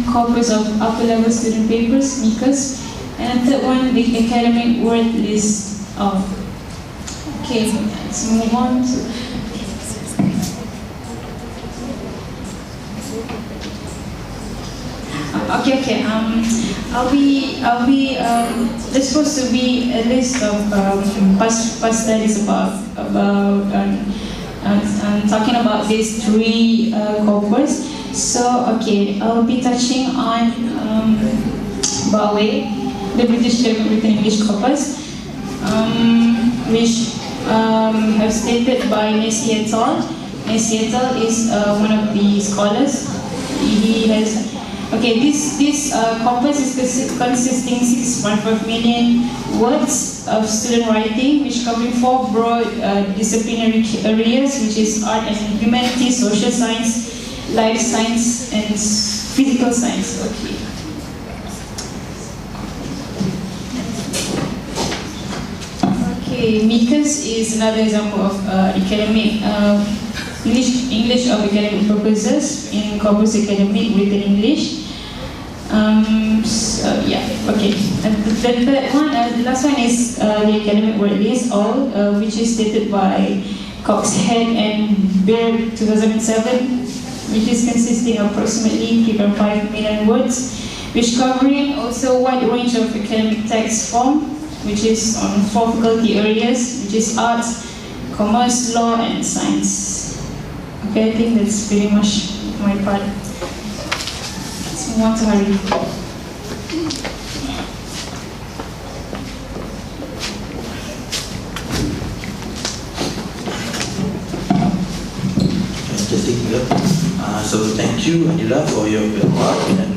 corpus of upper level student papers, MICAs, and the third one, the academic word list of. Okay, let's move on to. Okay. There's supposed to be a list of past studies about talking about these three corpus. So okay, I'll be touching on BAWE, the British Academic Written English corpus, which have stated by Messi et al. Messi et al. Is one of the scholars. He has. Okay, this corpus is consisting 6.5 million words of student writing, which covering 4 broad disciplinary areas, which is art and humanities, social science, life science, and physical science. Okay. Okay, MICAs is another example of academic English of academic purposes in Corpus Academic Written English. So yeah, okay. And the third one, the last one is the academic word list, all, which is stated by Coxhead and Beard 2007, which is consisting of approximately 3.5 million words, which covering also a wide range of academic text form, which is on 4 faculty areas, which is arts, commerce, law, and science. Okay, I think that's pretty much my part. Let's move on to Hari. So thank you, Adila, for your part. And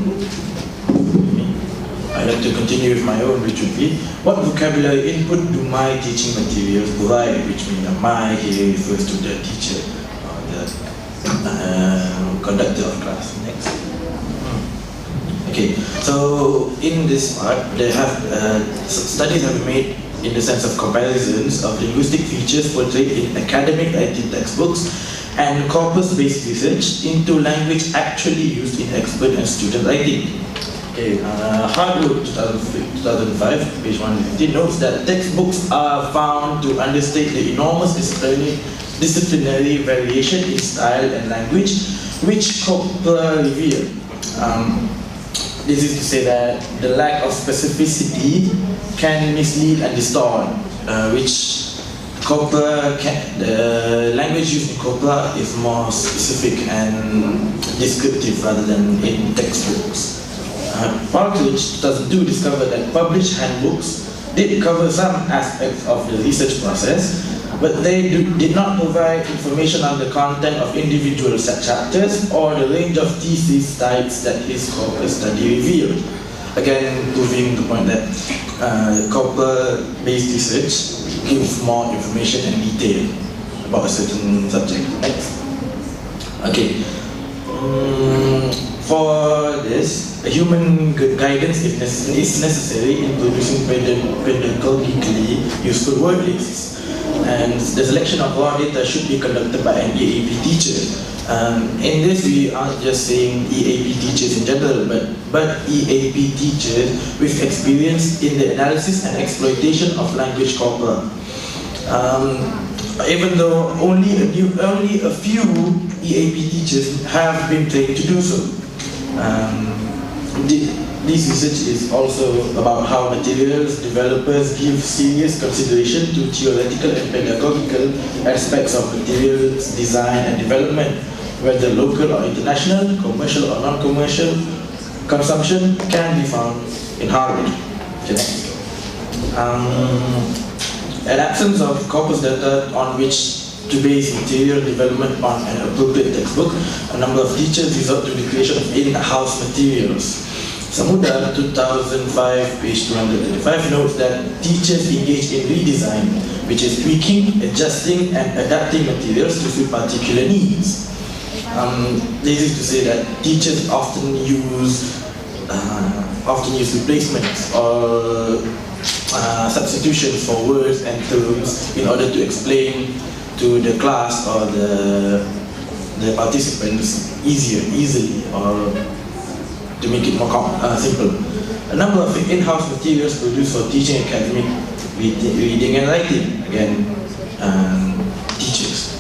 I'd like to continue with my own, which would be, what vocabulary input do my teaching materials provide? Which means my here refers to the teacher, the conductor of class. Next. Okay, so in this part, they have studies have been made in the sense of comparisons of linguistic features portrayed in academic writing textbooks and corpus-based research into language actually used in expert and student writing. Okay, Hardwood 2005, page 150, notes that textbooks are found to understate the enormous disciplinary variation in style and language which Corpus reveal. This is to say that the lack of specificity can mislead and distort, which the language used in Corpus is more specific and descriptive rather than in textbooks. Partridge 2002 discovered that published handbooks did cover some aspects of the research process, but they did not provide information on the content of individual chapters or the range of thesis types that his corpus study revealed. Again, proving the point that corpus-based research gives more information and detail about a certain subject. Next. Okay. For this, a human guidance is necessary in producing pedagogically useful word lists. And the selection of raw data should be conducted by an EAP teacher. In this, we aren't just saying EAP teachers in general, but EAP teachers with experience in the analysis and exploitation of language corpora. Even though only a few EAP teachers have been trained to do so. This research is also about how materials developers give serious consideration to theoretical and pedagogical aspects of materials design and development, whether local or international, commercial or non-commercial consumption can be found in Harvard. An absence of corpus data on which to base material development on an appropriate textbook, a number of teachers resort to the creation of in-house materials. Samuda 2005, page 235 notes that teachers engage in redesign, which is tweaking, adjusting and adapting materials to fit particular needs. This is to say that teachers often use replacements or substitutions for words and terms in order to explain to the class or the participants easily or to make it more simple. A number of in-house materials produced for teaching academic reading and writing, again, teachers.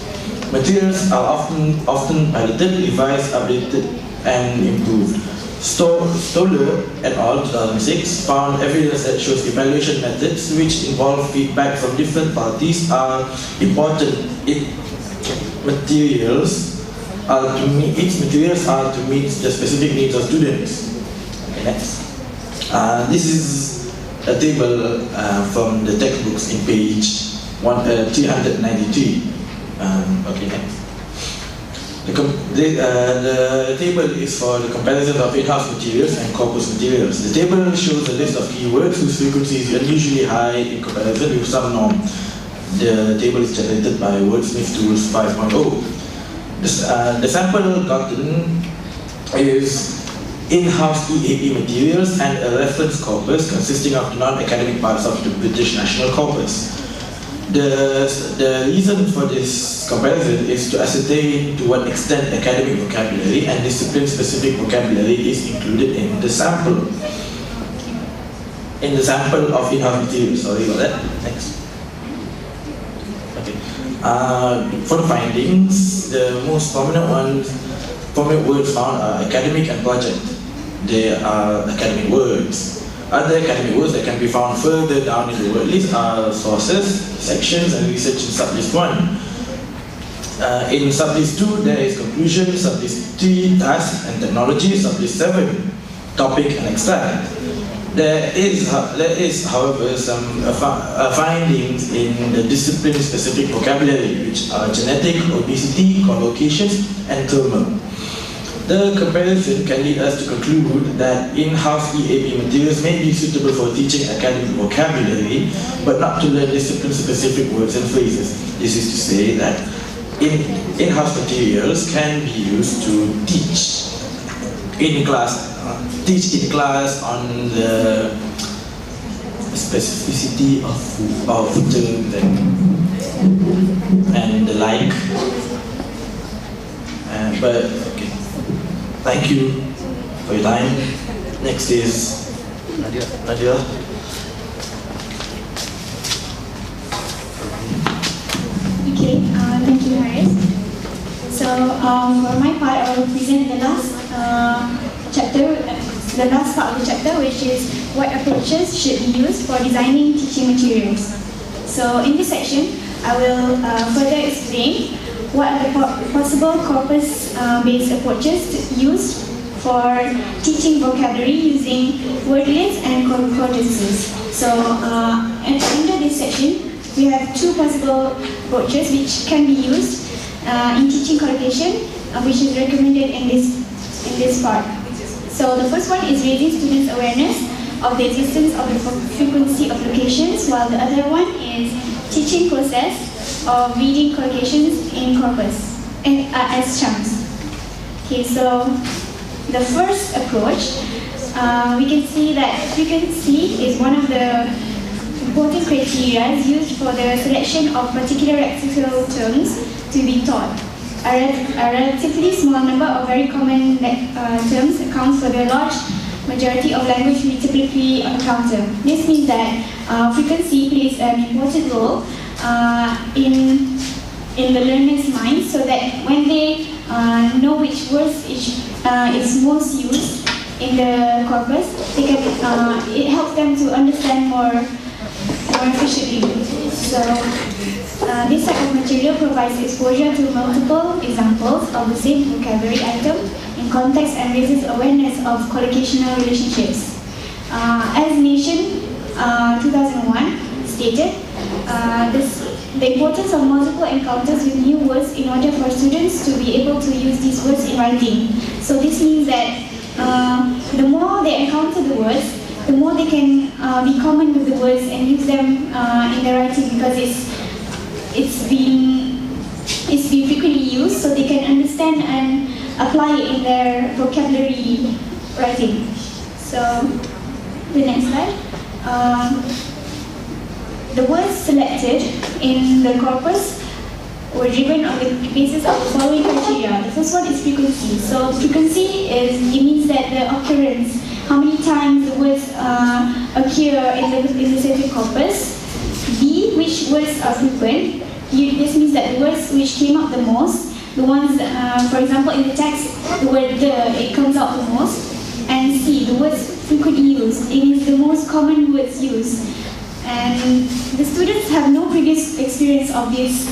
Materials are often piloted, revised, updated, and improved. Stoller et al. 2006 found evidence that shows evaluation methods which involve feedback from different parties are important. Its materials are to meet the specific needs of students. Okay, next. This is a table from the textbooks in page 393. Okay, next. The table is for the comparison of in-house materials and corpus materials. The table shows a list of keywords whose frequency is unusually high in comparison with some norm. The table is generated by Wordsmith Tools 5.0. The sample gotten is in-house EAP materials and a reference corpus consisting of the non-academic parts of the British National Corpus. The reason for this comparison is to ascertain to what extent academic vocabulary and discipline-specific vocabulary is included in the sample. Of in-house materials. Sorry about that. Next. Okay. For the findings, the most prominent words found are academic and project. They are academic words. Other academic words that can be found further down in the word list are sources, sections, and research in sublist 1. In sublist 2, there is conclusion, sublist 3, task and technology, sublist 7, topic and extract. There is however, some findings in the discipline-specific vocabulary, which are genetic, obesity, collocations, and thermal. The comparison can lead us to conclude that in-house EAP materials may be suitable for teaching academic vocabulary, but not to learn discipline-specific words and phrases. This is to say that in-house materials can be used to teach in class on the specificity of terms and the like. But okay. Thank you for your time. Next is Nadia. Okay, thank you, Haris. So, for my part, I will present the last chapter, the last part of the chapter, which is what approaches should be used for designing teaching materials. So, in this section, I will further explain what are the possible corpus-based approaches used for teaching vocabulary using word lists and corpuses. So, under this section, we have two possible approaches which can be used in teaching collocation, which is recommended in this part. So, the first one is raising students' awareness of the existence of the frequency of locations, while the other one is teaching process of reading collocations in corpus and as chunks. Okay, so the first approach, we can see that frequency is one of the important criteria used for the selection of particular lexical terms to be taught. A relatively small number of very common terms accounts for the large majority of language we typically encounter. This means that frequency plays an important role in the learner's mind, so that when they know which words is most used in the corpus, they can, it helps them to understand more efficiently. So this type of material provides exposure to multiple examples of the same vocabulary item in context and raises awareness of collocational relationships. As Nation 2001 stated, the importance of multiple encounters with new words in order for students to be able to use these words in writing. So this means that the more they encounter the words, the more they can be common with the words and use them in their writing, because it's been frequently used, so they can understand and apply it in their vocabulary writing. So the next slide. The words selected in the corpus were driven on the basis of the following criteria. The first one is frequency. So frequency it means that the occurrence, how many times the words occur in the sentence corpus. B, which words are frequent. This means that the words which came up the most, the ones, for example, in the text, the word the, it comes out the most. And C, the words frequently used. It is the most common words used. And the students have no previous experience of these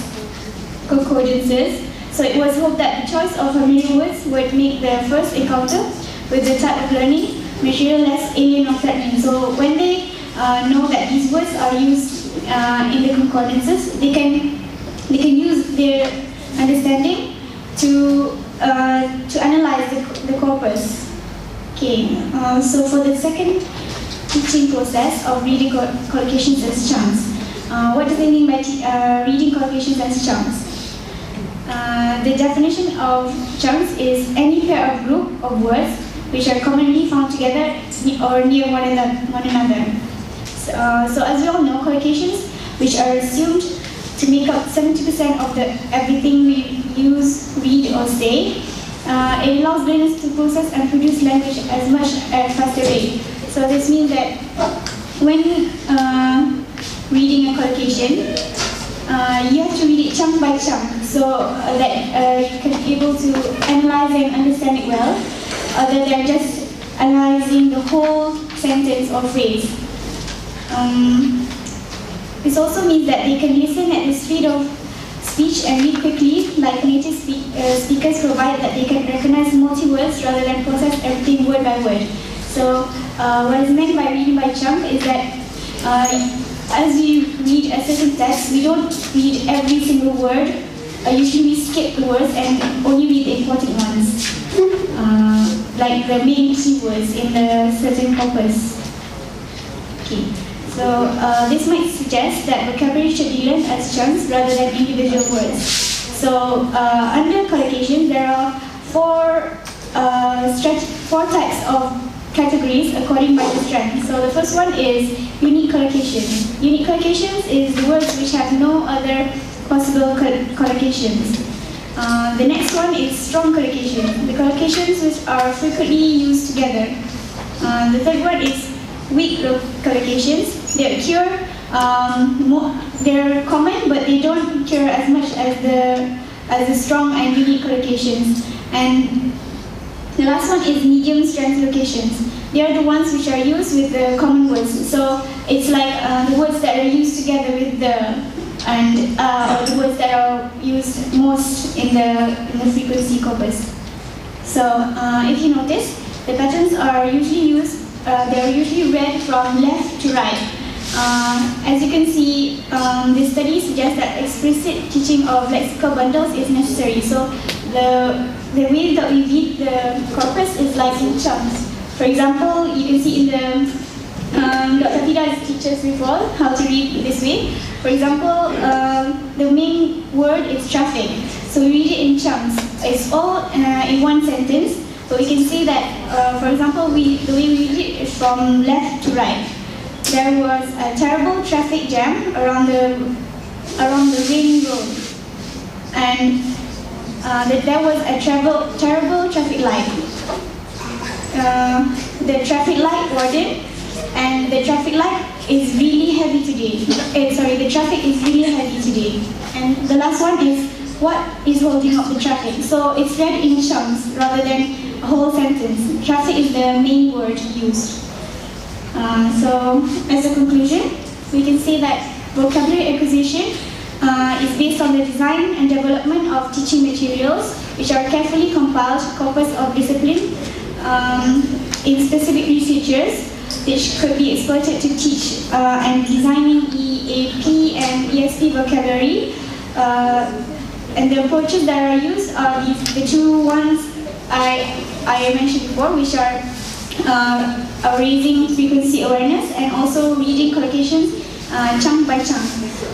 concordances, so it was hoped that the choice of familiar words would make their first encounter with the type of learning material less alien or threatening. So when they know that these words are used in the concordances, they can use their understanding to analyze the corpus. Okay, so for the second teaching process of reading collocations as chunks. What do they mean by reading collocations as chunks? The definition of chunks is any pair of group of words which are commonly found together or near one another. So as we all know, collocations, which are assumed to make up 70% of everything we use, read or say, it allows learners to process and produce language at much faster rate. So this means that when reading a collocation, you have to read it chunk by chunk, so that you can be able to analyze and understand it well, other than just analyzing the whole sentence or phrase. This also means that they can listen at the speed of speech and read quickly, like native speakers, provided that they can recognize multi-words rather than process everything word by word. So what is meant by reading by chunk is that as we read a certain text, we don't read every single word. Usually we skip the words and only read the important ones, like the main keywords in the certain corpus. Okay. So this might suggest that vocabulary should be learned as chunks rather than individual words. So under collocation, there are four types of categories according by the strength. So the first one is unique collocation. Unique collocations is the words which have no other possible collocations. The next one is strong collocation. The collocations which are frequently used together. The third one is weak collocations. They occur, they're common, but they don't occur as much as the strong and unique collocations. And the last one is medium strength collocations. They are the ones which are used with the common words. So it's like the words that are used together with or the words that are used most in the frequency corpus. So if you notice, the patterns are usually used. They are usually read from left to right. As you can see, the study suggests that explicit teaching of lexical bundles is necessary. So the way that we read the corpus is like in chunks. For example, you can see in the Dr. Fida's teaches before how to read this way. For example, the main word is traffic. So we read it in chunks. It's all in one sentence. So we can say that, for example, the way we read it is from left to right. There was a terrible traffic jam around the Ring Road, and there was a terrible traffic light. The traffic light warden, and the traffic light is really heavy today. The traffic is really heavy today. And the last one is what is holding up the traffic. So it's read in chunks rather than a whole sentence. Traffic is the main word used. So as a conclusion, we can say that vocabulary acquisition is based on the design and development of teaching materials which are carefully compiled corpus of discipline in specific researchers which could be exploited to teach and designing EAP and ESP vocabulary. And the approaches that are used are the two ones I mentioned before, which are raising frequency awareness and also reading collocations chunk by chunk.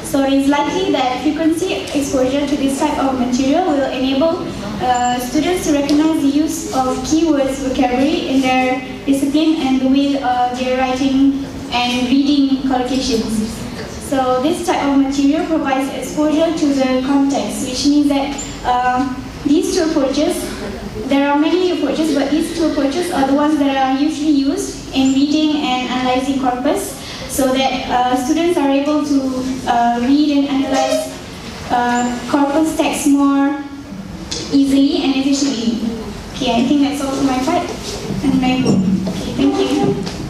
So it is likely that frequency exposure to this type of material will enable students to recognize the use of keywords vocabulary in their discipline and the way they're writing and reading collocations. So this type of material provides exposure to the context, which means that these two approaches, there are many approaches, but these two approaches are the ones that are usually used in reading and analyzing corpus, so that students are able to read and analyze corpus text more easily and efficiently. Okay, I think that's all for my part. And okay, thank you.